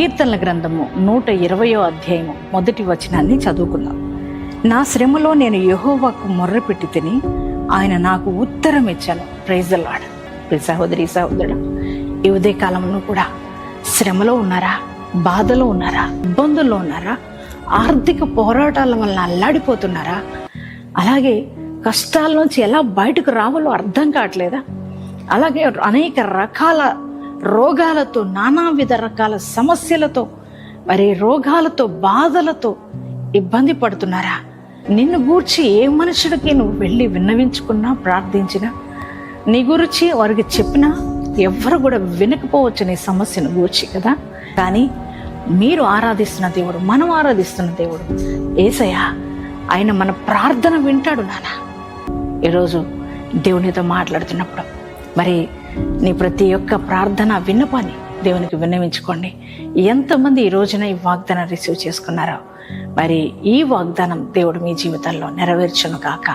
కీర్తనల గ్రంథము 120వ అధ్యాయము 1వ వచనాన్ని చదువుకుందాం. నా శ్రమలో నేను యెహోవాకు మొర్రపెట్టి తిని ఆయన నాకు ఉత్తరం ఇచ్చాను. Praise the Lord. సహోదరి సహోదరుడు, ఈ ఉదయ కాలంలో కూడా శ్రమలో ఉన్నారా, బాధలో ఉన్నారా, ఇబ్బందుల్లో ఉన్నారా, ఆర్థిక పోరాటాల వల్ల అల్లాడిపోతున్నారా, అలాగే కష్టాల నుంచి ఎలా బయటకు రావాలో అర్థం కావట్లేదా, అలాగే అనేక రకాల రోగాలతో, నానావిధ రకాల సమస్యలతో, మరి రోగాలతో, బాధలతో ఇబ్బంది పడుతున్నారా? నిన్ను గూర్చి ఏ మనుషుడికి నువ్వు వెళ్ళి విన్నవించుకున్నా, ప్రార్థించినా, నీ గురించి వారికి చెప్పినా ఎవ్వరు కూడా వినకపోవచ్చు నీ సమస్యను గూర్చి కదా. కానీ మీరు ఆరాధిస్తున్న దేవుడు, మనం ఆరాధిస్తున్న దేవుడు యేసయ్య, ఆయన మన ప్రార్థన వింటాడు నాన్న. ఈరోజు దేవునితో మాట్లాడుతున్నప్పుడు మరి నీ ప్రతి ఒక్క ప్రార్థన విన్నపాన్ని దేవునికి విన్నవించుకోండి. ఎంతమంది ఈ రోజున ఈ వాగ్దానం రిసీవ్ చేసుకున్నారో మరి ఈ వాగ్దానం దేవుడు మీ జీవితంలో నెరవేర్చును కాక.